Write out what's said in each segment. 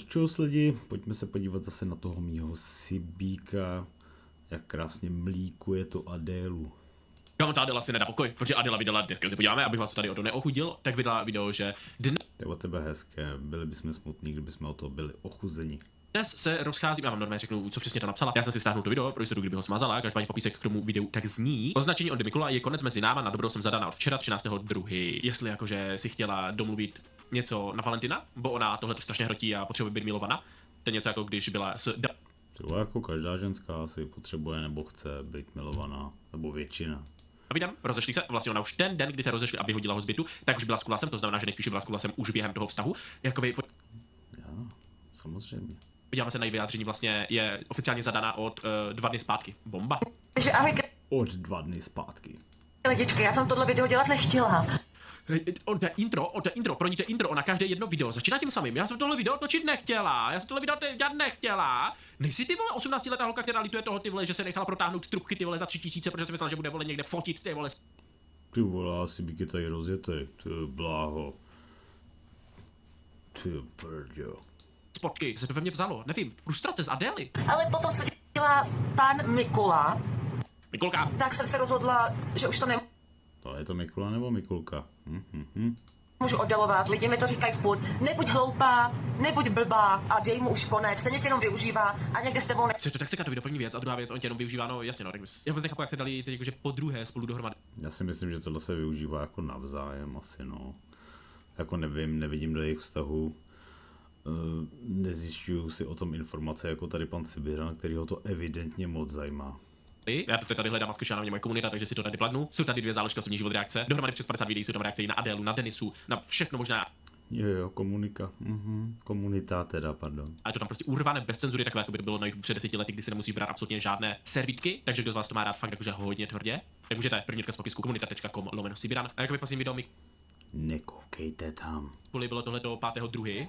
Čus lidi, pojďme se podívat zase na toho mýho Sibíka, jak krásně mlíkuje tu Adélu. Kámo, ta Adela si nedá pokoj, protože Adela vydala, dneska se podíváme, abych vás tady o to neochudil, tak vydala video, že To je o tebe hezké, byli bychom smutní, kdybychom o toho byli ochuzeni. dnes se rozcházím, já vám normálně řeknu, co přesně to napsala. Já jsem si stáhnul to video, pro jistotu, kdyby ho smazala, každopádně popísek k tomu videu tak zní. Označení od Mikula je konec mezi náma, na dobrou jsem zadaná od včera 13.2. Jestli jakože si chtěla domluvit něco na Valentina, bo ona tohle to strašně hrotí a potřebuje být milovaná. To je něco jako když byla s To jako každá ženská asi potřebuje nebo chce být milovaná, nebo většina. Davidem, rozešli se, vlastně ona už ten den, kdy se rozešli a vyhodila ho z bytu, tak už byla s Kulasem, to znamená, že nejspíš byla s Kulasem už během toho vztahu. Jakoby, Já, samozřejmě. podíváme se na její vyjádření, vlastně je oficiálně zadaná od 2 dny zpátky. Bomba. Takže ahoj, Od 2 dny zpátky. lidičky, já jsem tohle video dělat nechtěla. To je intro, pro ní to je intro, ona každé jedno video začíná tím samým. Já jsem tohle video točit nechtěla, já jsem tohle video dělat nechtěla. Nejsi ty vole 18letá holka, která lituje toho ty vole, že se nechala protáhnout trubky ty vole za 3000, protože si myslela, že bude vole někde fotit ty vole. Ty vole, Sibík je tady rozjetej, ty bláho. Ty brďo. Spotky, se to ve mně vzalo, nevím, frustrace z Adély. Ale potom, co dělá pan Mikula, Mikulka, tak jsem se rozhodla, že už to To je to Mikula nebo Mikulka? nemůžu oddalovat. Lidi mi to říkají furt. Nebuď hloupá, nebuď blbá a dej mu už konec. Ten tě jenom využívá a někde s tebou co je to tak se to první věc a druhá věc, on tě jenom využívá, no jasně no, tak já vůbec nechápu, jak se dali teď jakože po druhé spolu dohromady. Já si myslím, že tohle se využívá jako navzájem asi, no. Jako nevím, nevidím do jejich vztahu. Nezjišťuju si o tom informace jako tady pan Sibiran, který ho to evidentně moc zajímá. Já to tady hledám a zkušená na mě moje komunita, takže si to tady plagnu. Jsou tady 2 záložky osobní život reakce. Dohromady přes 50 videí jsou tam reakce i na Adélu, na Denisu, na všechno možná. Jo, komunika. Komunita teda, pardon. A je to tam prostě urvané bez cenzury, takové jako by to bylo na YouTube před 10 lety, kdy si nemusí brát absolutně žádné servítky, takže kdo z vás to má rád fakt jakože hodně tvrdě, tak můžete první odkaz v popisku komunita.com/Sibiran. A jakoby prosím video mi Nekoukejte tam. kvůli bylo tohle do 5.2.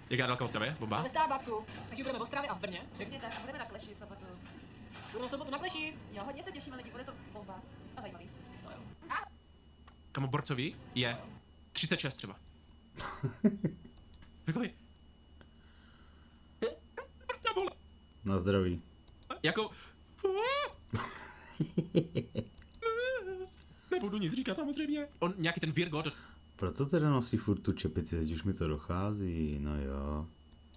Jaká dálka v Ostravě? Bomba? Ve Starbucksu, takže budeme v Ostravě a v Brně. Přesně tak, a budeme na Kleši v sobotu. Budeme v sobotu na Kleši. Jo, hodně se těšíme lidi, bude to bomba. A zajímavý. To jo. A Kamo Borcovi je 36 třeba. Jakoby... Na zdraví. Jako... Nebudu nic říkat samozřejmě. On nějaký ten Virgo, to Proto teda nosí furt tu čepici, teď už mi to dochází, no jo.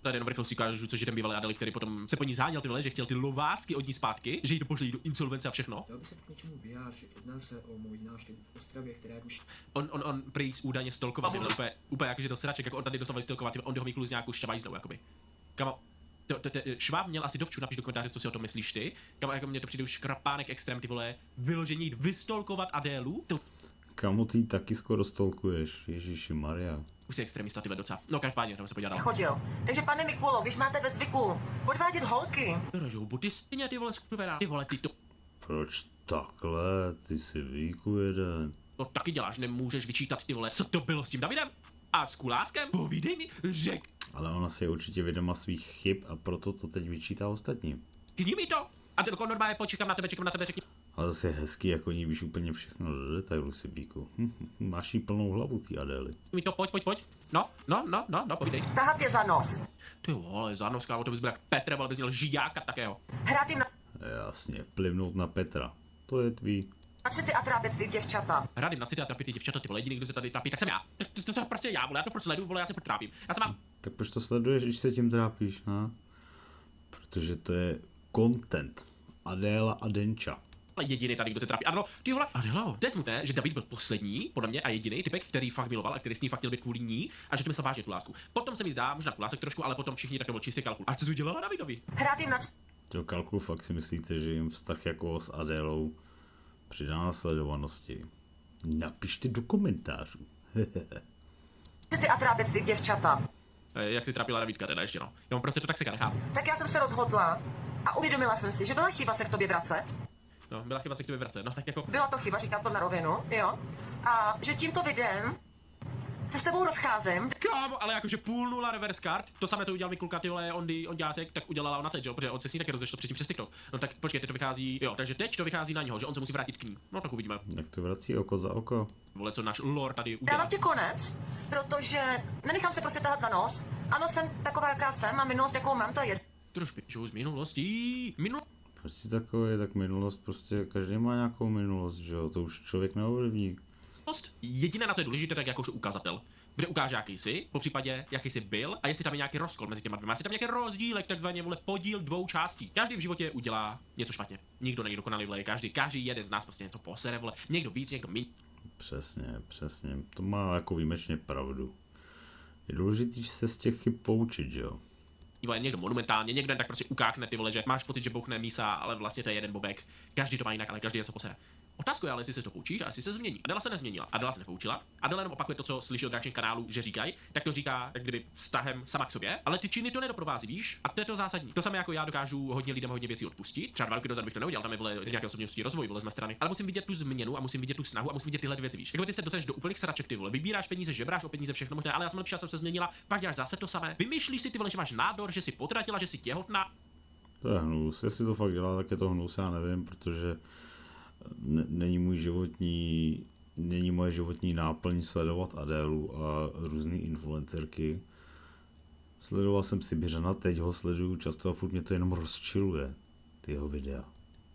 tady jenom v rychlosti ukážu, což je ten bývalý Adely, který potom se po ní záněl ty vole, že chtěl ty lovásky od ní zpátky, že jí to pošli do insolvence a všechno. Chtěl bych se k něčemu vyjádřit. Jedná se o moji návštěvu v Ostravě, která už On prý údajně stolkoval, ty vole, úplně jakože do sraček, jako on tady dostal stolkovat, on ho Mikulu s nějakou švajzlou, jakoby. Kamo, Šváb měl asi dovču, napiš do komentáře, co si o tom myslíš ty. Kamo, jako mně to přijde už krapánek extrém, ty vole, vyložení jít vystolkovat Adélu, to Kamu ty taky skoro stolkuješ, Ježíši Maria. už si extremista, ty vole, docela. No každopádně, tam se podívat dál. chodil. Takže pane Mikulo, když máte ve zvyku podvádět holky, Rožou, ty stejně ty vole skurvená, ty vole, ty Proč takhle, ty si víku jeden. to taky děláš, nemůžeš vyčítat ty vole, co to bylo s tím Davidem? A s Kuláskem? Povídej mi, Ale ona si je určitě vědoma svých chyb a proto to teď vyčítá ostatním. řekni mi to. A ty normálně počkám na tebe, řekni. Ale zase je hezký, jako ní víš úplně všechno do detailu, Sibíku. Máš jí plnou hlavu, ty Adély. Mi to, pojď. No, povídej. tahat je za nos, Ty vole, zános, kámo, to bys byl jak Petr, ale bys měl žiďáka takého. hrát jim na Jasně, plivnout na Petra. To je tvý. city a trápit ty děvčata. Hrádím na city a trapit ty děvčata, ty vole, jediný, kdo se tady trapí, tak jsem já. To prostě já, vole, já to prostě sleduju, vole, já se trápím. Já jsem mám. Tak proč to sleduješ, když se tím trápíš, ha? Protože to je content. Adéla a Denča. Ale jediný tady, kdo se trápí. Ano, ty vole, Adelo, to je smutné, že David byl poslední, podle mě, a jediný typek, který fakt miloval a který s ní fakt chtěl být kvůli ní a že to myslel vážně tu lásku. Potom se mi zdá, možná kulásek trošku, ale potom všichni tak byl čistý kalkul. A co jsi udělala Davidovi? Hrát jim na To kalkul fakt si myslíte, že jim vztah jako s Adélou přidá na sledovanosti. Napište do komentářů. city a trápit ty děvčata. Jak si trápila Davidka teda ještě, no. Já mám prostě to tak se nechám. Tak já jsem se rozhodla a uvědomila jsem si, že byla chyba se k tobě vracet. No, byla chyba se k tobě vracet, no tak jako. Byla to chyba, říkám to na rovinu, jo. A že tímto videem se s tebou rozcházím, Kámo, ale jakože 0,5 reverse card, to samé to udělal Mikulka, ty vole, Ondásek, tak udělala ona teď, jo, protože on se s ní taky rozešel předtím přes TikTok. No tak počkej, teď to vychází, jo, takže teď to vychází na něho, že on se musí vrátit k ní. No tak uvidíme, Jak to vrací oko za oko? vole, co náš lore tady udělá. dávám ti konec, protože nenechám se prostě tahat za nos. Ano, jsem taková, jaká jsem, mám minulost, jakou mám, to je jedno. Trošku z minulostí, Proč jsi takový, tak minulost prostě, každý má nějakou minulost, že jo, to už člověk neovlivní. Jediné na to je důležité, tak jakož ukazatel. Kde ukáže, jaký jsi, po případě, jaký jsi byl a jestli tam je nějaký rozkol mezi těma dvěma. Jestli tam je nějaký rozdílek, takzvaně vole podíl dvou částí. Každý v životě udělá něco špatně. Nikdo není dokonalý, vole, každý jeden z nás prostě něco posere, vole. Někdo víc, někdo míň. Přesně, to má jako výjimečně pravdu. Je důležitý se z těch chyb poučit, že jo. Vole, někdo monumentálně, někdo jen tak prostě ukákne, ty vole, že máš pocit, že bouchne mísa, ale vlastně to je jeden bobek. Každý to má jinak, ale každý něco posere. Otázka je ale, jestli se to poučíš a jestli se změní. Adela se nezměnila, Adela se nepoučila. Adela jenom opakuje to, co slyší od reakčních kanálů, že říkají, tak to říká tak kdyby vztahem sama k sobě, ale ty činy to nedoprovází, víš? A to je to zásadní. To samé jako já dokážu hodně lidem hodně věcí odpustit. Třeba 2 roky dozadu bych to neudělal, tam je vole nějaký osobnostní rozvoj vole z mé strany. Ale musím vidět tu změnu a musím vidět tu snahu a musím vidět tyhle věci, víš. Jako ty se dostaneš do úplných sraček, ty vole, vybíráš peníze, žebráš o peníze, všechno možné, ale já jsem lepší, já jsem se změnila, pak děláš zase to samé. Vymýšlíš si ty vole, že máš nádor, že jsi potratila, že jsi těhotná. To je hnus, jestli to fakt dělá, tak je to hnus, já nevím, protože není moje životní náplň sledovat Adélu a různý influencerky. Sledoval jsem Sibiřana, teď ho sleduju často a furt mě to jenom rozčiluje, ty jeho videa.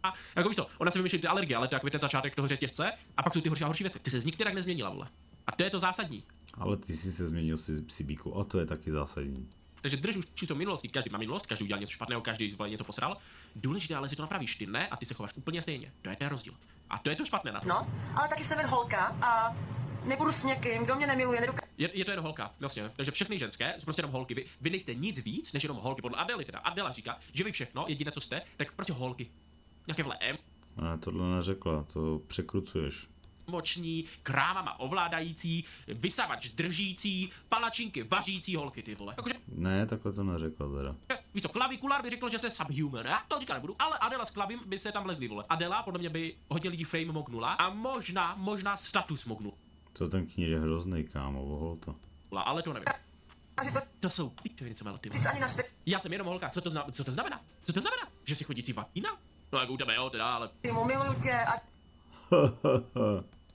A jako víš co, ona si vymýšlí ty alergie, ale to je jako ten začátek toho řetězce a pak jsou ty horší a horší věci. Ty se z nikterak nezměnila, vole. A to je to zásadní. Ale ty jsi se změnil Sibíku a to je taky zásadní. Takže drž už čisto minulosti, každý má minulost, každý udělal něco špatného, každý něco posral. Důležité, ale si to napravíš ty ne a ty se chováš úplně stejně. To je ten rozdíl. A to je to špatné na to. No, ale taky jsem jen holka a nebudu s někým, kdo mě nemiluje, nedokáže. Je to jenom holka, vlastně. Takže všechny ženské jsou prostě jenom holky. Vy nejste nic víc než jenom holky. Podle Adely teda. Adela říká, že vy všechno, jediné co jste, tak prostě holky. Nějaké vle Ne, tohle neřekla, to překrucuješ. emoční, krávama ovládající, vysavač držící, palačinky vařící holky, ty vole. Jakože, Ne, takhle to neřekla teda. víš co, klavikulár by řekl, že jste subhuman, já to říkat nebudu, ale Adela s klavím by se tam vlezli, vole. Adela podle mě by hodně lidí fame mognula a možná status mognula, To ten knír je hrozný, kámo, vohol to. ale to nevím. A že to To jsou pičoviny, co ty. říct ani na Já jsem jenom holka, co to znamená? Co to znamená? Že jsi chodící vagína? No jako u tebe jo, teda, ale streamu, miluju tě a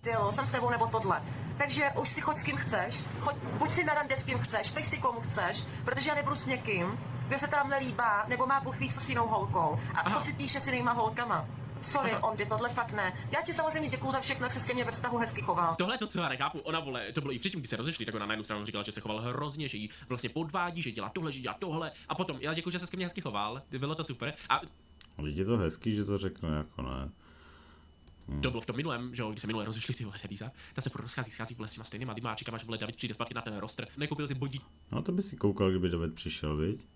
dělo, jsem s tebou nebo tohle. Takže už si choď s kým chceš, buď si na rande s kým chceš, pej si komu chceš, protože já nebudu s někým, kdo se tam nelíbá, nebo má Bůh ví, co s jinou holkou. A co si píše s jinýma holkama. Sorry, Ondy, tohle fakt ne. Já ti samozřejmě děkuju za všechno, jak se s ke mně ve vztahu hezky choval. tohle je to, co já nechápu. Ona vole, to bylo i předtím, když se rozešli, tak ona na jednu stranu říkala, že se choval hrozně, že jí vlastně podvádí, že dělá tohle, že dělá tohle. A potom, já děkuji, že se ke mně hezky choval, bylo to super. A Ale je to hezký, že to řekne, jako ne. to bylo v tom minulém, že jo, když se minule rozešli ty vole Devíza, ta se furt schází vole s těma stejnýma lidma a čeká, až vole David přijde zpátky na ten roster. Nekoupil si bodičky, No to by si koukal, kdyby David přišel, viď?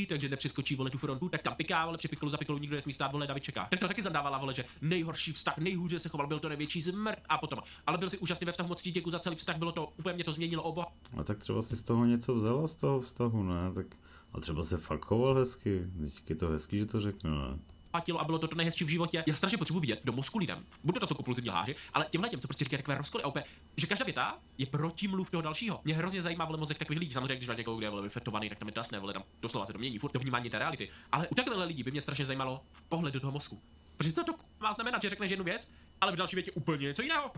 takže nepřeskočí vole tu frontu, tak tam piká, vole při pikolu za pikolou nikdo nesmí stát, vole David čeká. Tak to taky zadávala, vole, že nejhorší vztah, nejhůře se choval, byl to největší zmrt a potom. Ale byl si úžasný ve vztahu, moc ti děkuji za celý vztah, bylo to úplně mě to změnilo oba. A tak třeba si z toho něco vzala, z toho vztahu, ne? Tak a třeba se fakt choval hezky. Teď je to hezký, že to řekne, ne? Platilo a bylo to nejhezčí v životě. Já strašně potřebuji vidět do mozku lidem. Bude to jsou kompulzivní lháři, ale těmhle těm, co prostě říkají takové rozkoly a opět, že každá věta je protimluv toho dalšího. Mě hrozně zajímá vole mozek takových lidí. Samozřejmě, když máš někoho, kde je vole vyfetovaný, tak tam je jasné, vole tam doslova se to mění, furt to vnímání té reality. Ale u takových lidí by mě strašně zajímalo pohled do toho mozku. Protože co to má znamenat, že řekneš jednu věc, ale v další větě úplně něco jiného.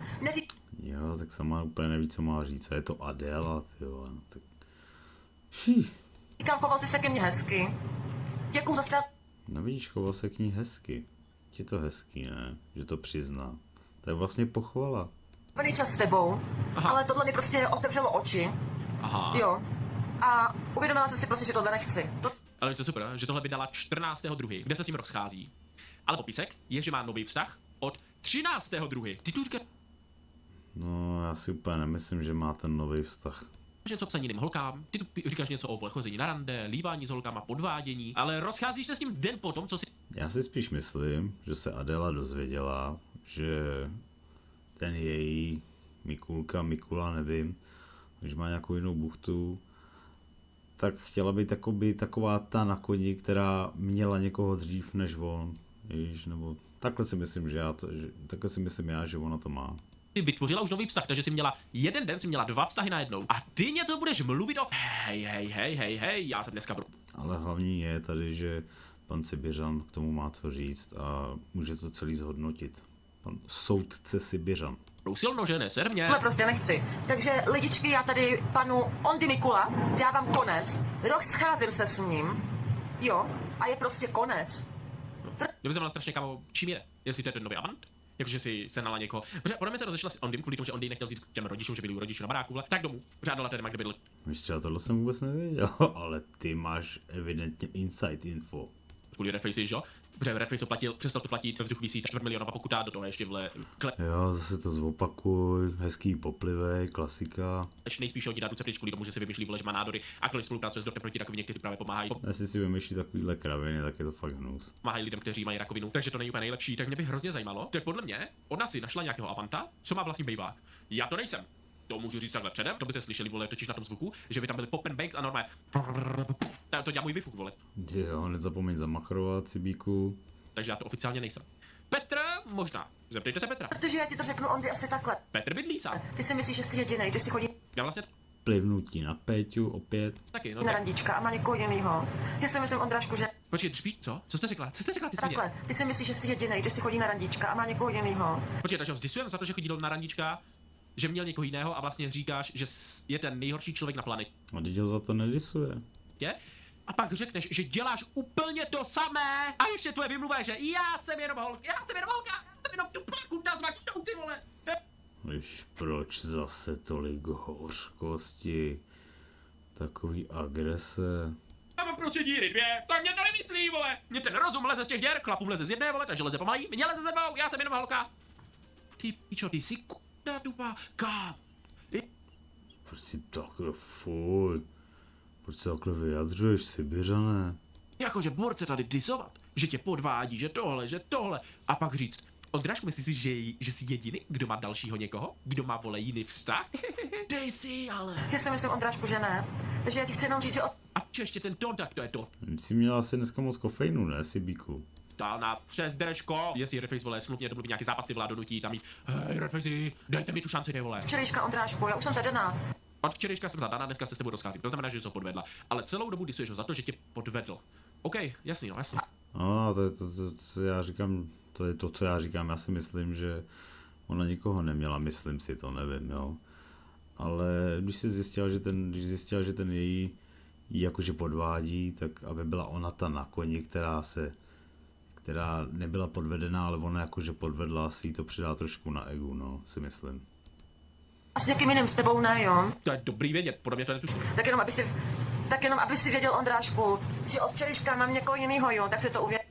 Jo, tak sama úplně neví, co má říct. A je to Adela, ty vole, no tak... Říkám, choval jsi se ke mně hezky. Děkuju za No vidíš, choval se k ní hezky. Je to hezký, ne? Že to přizná. To je vlastně pochvala. strávený čas s tebou, ale tohle mi prostě otevřelo oči. Aha. Jo. A uvědomila jsem si prostě, že tohle nechci. Ale je to super, že tohle vydala 14.2., kde se s tím rozchází. Ale popisek je, že má nový vztah od 13.2. Ty tu říkáš, No, já si úplně nemyslím, že má ten nový vztah. něco psaní jiným holkám, ty tu říkáš něco o chození na rande, lívání s holkama, podvádění, ale rozcházíš se s ním den potom, co si... Já si spíš myslím, že se Adela dozvěděla, že ten její Mikula, nevím, když má nějakou jinou buchtu, tak chtěla být taková ta na koni, která měla někoho dřív než on, víš, nebo takhle si myslím, takhle si myslím já, že ona to má. ty vytvořila už nový vztah, takže si měla jeden den, si měla 2 vztahy najednou. A ty něco budeš mluvit o hej, já jsem dneska Ale hlavní je tady, že pan Sibiřan k tomu má co říct a může to celý zhodnotit. Pan soudce Sibiřan. silno, že ne, servně. Tohle prostě nechci. Takže lidičky, já tady panu Ondy Mikula dávám konec. Rok scházím se s ním. Jo, a je prostě konec. Mě by zajímalo strašně, kamo, čím je? Jestli to je ten nový avant? Jakože si senala někoho. Protože podle mě se rozešla s Ondym kvůli tomu, že Ondy nechtěl vzít k těm rodičům, že byli u rodičů na baráku, vole, tak domů. Žádala tedy, kde bydl. Víš, třeba tohle jsem vůbec nevěděl, ale ty máš evidentně inside info. Kvůli Redface, že jo? Protože Redface to platil, přestal to platit, ve vzduchu visí 4 milionová pokuta, do toho ještě vle Jo, zase to zopakuj, hezký poplivej, klasika. nejspíš hodí dát ruce pryč kvůli tomu, že si vymýšlí, vole, že má nádory a kvůli spolupracuje s Dorkem proti rakovině, kteří právě Jestli si vymýšlí takovýhle kraviny, tak je to fakt hnus. pomáhají lidem, kteří mají rakovinu, takže to není úplně nejlepší. Tak mě by hrozně zajímalo, tak podle mě ona si našla nějakého avanta, co má vlastní bejvák. Já to nejsem. To můžu říct takhle předem, to byste slyšeli, vole, totiž na tom zvuku, že by tam byly pop and banks a normálně. To dělá můj výfuk, vole. Jo, nezapomeň zamachrovat, Cibíku. Takže já to oficiálně nejsem. Petr, možná. Zeptejte se Petra. Protože já ti to řeknu, Ondy, asi takhle. Petr bydlí sám. Ty si myslíš, že jsi jedinej, když si chodí Já vlastně Plivnutí na Péťu opět. taky, no na tak. randička a má někoho jinýho. Já si myslím, Ondrášku, že Počkej, spíš, co? Co jste řekla? Co jste řekla, ty svině? takhle. Ty si myslíš, že jsi jedinej, když si chodí na randička a má někoho jinýho. Počkej, takže ho zdisujeme za to, že chodil na randička, že měl někoho jiného a vlastně říkáš, že je ten nejhorší člověk na planetě. A teď ho za to nedisuje. A pak řekneš, že děláš úplně to samé a ještě tvoje vymluva je, že já jsem jenom holka, já jsem jenom tupá kunda s vačinou, ty vole. Víš, proč zase tolik hořkosti? Takový agrese. Já mám prostě díry 2, tak mě to nemyslí, vole. Mě ten rozum leze z těch děr, chlapům leze z jedné, vole, takže leze pomalý, mě leze ze dvou, já jsem jenom holka. Ty pičo, ty jsi kunda tupá, kam? Proč si takhle, fuj. Proč se takhle vyjadřuješ, Sibiřané? Jakože borce tady disovat, že tě podvádí, že tohle. A pak říct, Ondrášku, myslíš si, že jsi jediný, kdo má dalšího někoho? Kdo má, vole, jiný vztah? Ty jsi, ale. Já si myslím, Ondrášku, že ne. Takže já ti chci jenom říct, že A ještě ten tón, tak to je to. Jsi měla asi dneska moc kofeinu, ne, Sibíku? Dál na přes Derečko. Jestli Redface, vole, smluvně domluví nějaký zápas, ty vole, donutí tam jít. Hej, Redface, dejte mi tu šanci, ty vole. včerejška, Ondrášku, já už jsem zadaná. Od včerejška jsem zadaná, dneska se s tebou rozcházím. To znamená, že jsi ho podvedla. Ale celou dobu disuješ ho za to, že tě podvedl. OK, jasný, no, jasný. No, to je to, co já říkám, to je to, co já říkám. Já si myslím, že ona nikoho neměla, myslím si to, nevím, jo. Ale když zjistila, že ten její jakože podvádí, tak aby byla ona ta na koni, která nebyla podvedená, ale ona jakože podvedla, si jí to přidá trošku na egu, no, si myslím. A s někým jiným, s tebou ne, jo? To je dobrý vědět, podle mě to netuším. Tak jenom, aby si věděl, Ondrášku, že od včerejška mám někoho jinýho, jo? Tak si to uvěď.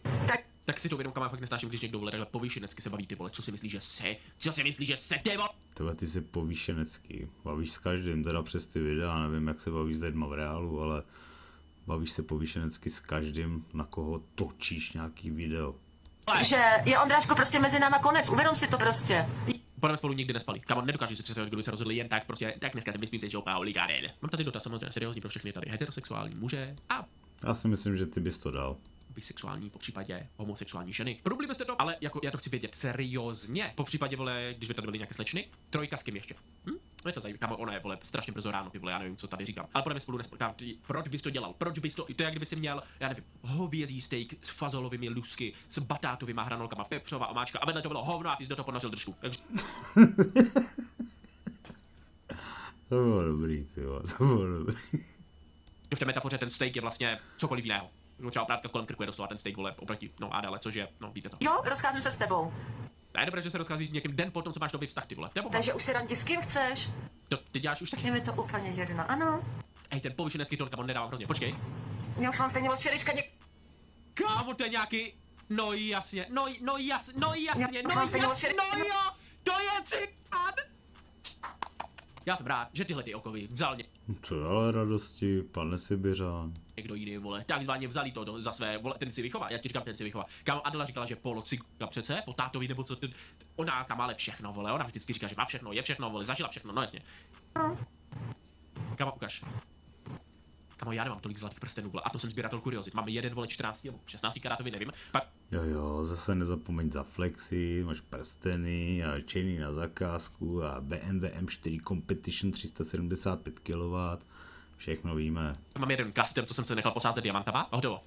Tak si to uvědom, kam já fakt nesnáším, když někdo, vole, takhle povýšenecky se baví, ty vole, co si myslíš, že jsi? Co si myslíš, že jsi, ty vole? Tebe ty si povýšenecký, bavíš s každým, teda přes ty videa, nevím, jak se bavíš s lidma v reálu, ale bavíš se povýšenecky s každým, na koho točíš nějaký video. Že je, Ondrášku, prostě mezi náma konec, uvědom si to prostě. Podle mě spolu nikdy nespali. Kamo, nedokážu si představit, kdo by se rozhodli jen tak, prostě, tak dneska se myslím, že opa oligáren. Mám tady dotaz samozřejmě seriózní pro všechny tady heterosexuální muže a Já si myslím, že ty bys to dal. bisexuální, po případě homosexuální ženy. Probili byste to, ale jako já to chci vědět seriózně. Po případě, vole, když by tady byly nějaké slečny, trojka s kým ještě? Je to zajímavé, kamo, ona je, vole, strašně brzo ráno, ty vole, já nevím, co tady říkám. Ale podle mě spolu nespal. Proč bys to dělal? Proč bys to, to je, jak kdyby si měl, já nevím, hovězí steak s fazolovými lusky, s batátovými hranolkama, pepřová omáčka a vedle to bylo hovno a ty jsi do toho ponořil držku. Takže To bylo dobrý, ty vole, to bylo dobrý. v té metafoře ten steak je vlastně cokoliv jiného. Třeba oprátka kolem krku je doslova ten steak, vole, oproti, no Adele, což je, no víte co. Jo, rozcházím se s tebou. A je dobré, že se rozcházíš s někým den potom, co máš nový vztah, ty vole. Nebo Takže už si randi s kým chceš. to ty děláš už taky. Je mi to úplně jedno, ano. Hej, ten povyšenecký tón, kamo, nedávám hrozně. Počkej. Já už mám stejně od včerejška Kámo, to je nějaký, no jasně, no jasně, no jo, to je citát. Já jsem rád, že tyhle ty okovy vzal To je ale radosti, pane Sibiřán. někdo jiný, vole, takzvaně vzali to za své, vole, ten si vychová, já ti říkám, ten si vychová. Kámo, Adela říkala, že polo ciga přece, po tátovi nebo co, ona kam ale všechno, vole, ona vždycky říká, že má všechno, je všechno, vole, zažila všechno, no jasně. Kámo, ukaž. Kámo, já nemám tolik zlatých prstenů, vole, a to jsem sběratel kuriozit. Mám jeden, vole, 14 nebo 16 karátový, nevím. Pak Jo, zase nezapomeň za flexy, máš prsteny a chainy na zakázku a BMW M4 Competition 375 kW. Všechno víme. Mám jeden custom, co jsem se nechal posázet diamantama a hotovo.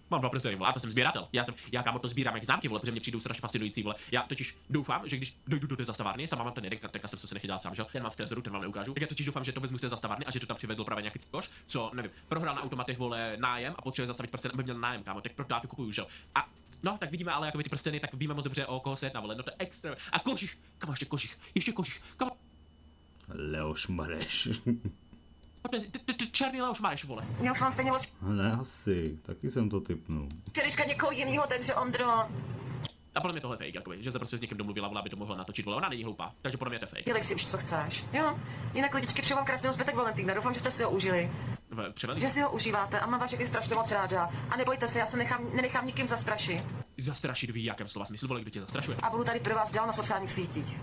Mám 2 prsteny, vole, a to jsem sběratel. Já kámo to sbírám jak známky, vole, protože mě přijdou strašně fascinující, vole. Já totiž doufám, že když dojdu do té zastavárny, sama mám ten jeden, ten custom jsem se nechal dělat sám, že? Ten mám v trezoru, ten vám neukážu. Tak já totiž doufám, že to vezmu z té zastavárny a že to tam přivedl právě nějaký koš, co nevím, prohrál na automatech, vole, nájem a potřebuje zastavit prsten, aby měl nájem, kámo, tak proto já to kupuju, že jo. A no, tak vidíme, ale jakoby ty prsteny, tak víme moc dobře o koho se jedná, vole, no to je extra. A kožich, kam ještě kožich, kam Leoš Mareš. černý Leoš Mareš, vole. Já už mám stejně od Ne, asi, taky jsem to typnul. včerejška někoho jiného, takže Ondro. A podle mě tohle je fake, jakoby, že se prostě s někým domluvila, vole, aby to mohla natočit, vole, ona není hloupá, takže podle mě to je fake. Dělej si už, co chceš. Jo, jinak lidičky, přeju vám krásného zbytek Valentína. Doufám, že jste si ho užili. Převedli Že si ho užíváte a mám vás všechny strašně moc ráda. A nebojte se, já se nenechám nikým zastrašit. zastrašit v jakém slova smyslu, vole, kdo tě zastrašuje. A budu tady pro vás dál na sociálních sítích.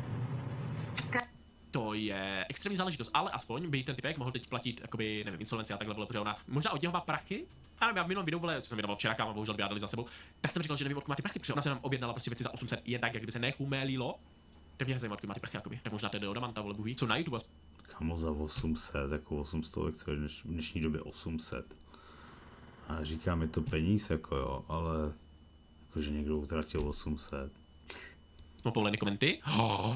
To je extrémní záležitost, ale aspoň by ten typek mohl teď platit, jakoby, nevím, insolvenci a takhle, vole, protože ona možná od něho má prachy. Já nevím, já v minulém videu, vole, co jsem vydával včera, kámo, bohužel vyjádali za sebou, tak jsem říkal, že nevím, odkud má ty prachy, protože ona se nám objednala prostě věci za 800 jen tak, jak by se nechumélilo. Tak mě zajímá, odkud má ty prachy, jakoby. Tak možná to jde od Amanta, vole, buhý. Co na YouTube? Kamo za 800, jako 800, co je v dnešní době 800. A říká mi to peníz, jako jo, ale jakože někdo utratil 800. No, povolený komenty.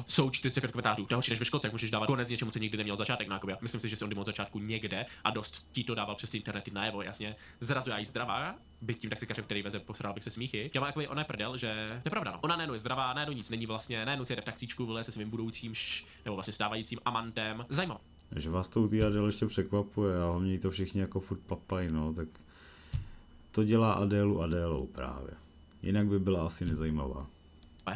Jsou 45 komentářů. To je horší než ve školce, jak můžeš dávat konec něčemu, co nikdy neměl začátek. No, jakoby. Myslím si, že jsem od začátku někde a dost ti to dával přes ty internety najevo, jasně. Zrazuje jí zdravá, byť tím taxikařem, který veze, posral bych se smíchy. Já mám jakoby, ona je prdel, že to je pravda, no. Ona nejenom je zdravá, nejenom nic není vlastně, nejenom si jede v taxíčku, vole, se svým budoucím nebo vlastně stávajícím amantem. Zajímavé. Že vás to u té Adele ještě překvapuje a hlavně to všichni jako furt papají, no, tak to dělá Adélu Adélou právě. Jinak by byla asi nezajímavá.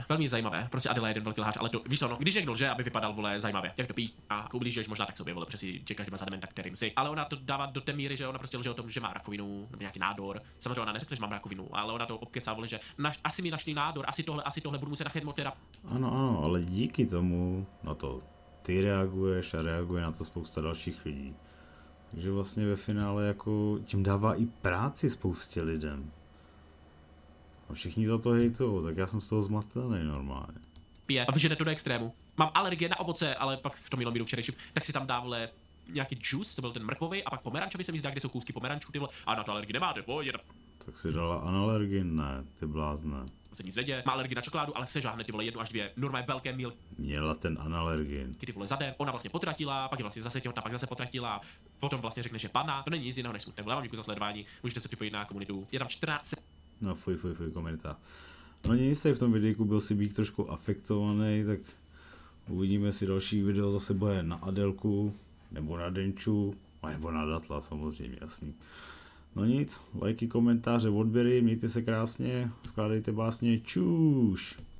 Velmi zajímavé, prostě Adela je jeden velký lhář, ale to víš co, no, když někdo lže, aby vypadal, vole, zajímavě, jak to pí a jako ublížíš možná tak sobě, vole, přesně čekáš, že má za dementa, kterým si, ale ona to dává do té míry, že ona prostě lže o tom, že má rakovinu nebo nějaký nádor. Samozřejmě ona neřekne, že mám rakovinu, ale ona to obkecá, vole, že asi mi našli nádor, asi tohle budu muset na chemoterapii. Ano, ale díky tomu na to ty reaguješ a reaguje na to spousta dalších lidí. Takže vlastně ve finále jako tím dává i práci spoustě lidem. A všichni za to hejtou, tak já jsem z toho zmatený normálně. Pije a vyžene to do extrému. Mám alergie na ovoce, ale pak v tom minulém videu včerejším, tak si tam dávle nějaký juice, to byl ten mrkvový, a pak pomerančový se mi zdá, kde jsou kousky pomerančů, ty vole, a na to alergii nemáte, pojď. Tak si dala analergin, ne, ty blázne. Se nic neděje, má alergii na čokoládu, ale sežáhne ty vole 1 až 2 normálně velké mílky, Měla ten analergin. ty vole za den, ona vlastně potratila, pak je vlastně zase těhotná, pak zase potratila, potom vlastně řekne, že pana, to není nic jiného než smutné, vole, vám děkuji za sledování, můžete se připojit na komunitu, je tam 14. No fuj, komentář. No nic, v tom videjku byl si Bík trošku afektovaný, tak uvidíme, jestli další video zase bude na Adelku, nebo na Denču, a nebo na Datla, samozřejmě, jasný. No nic, lajky, komentáře, odběry, mějte se krásně, skládejte básně, čuš!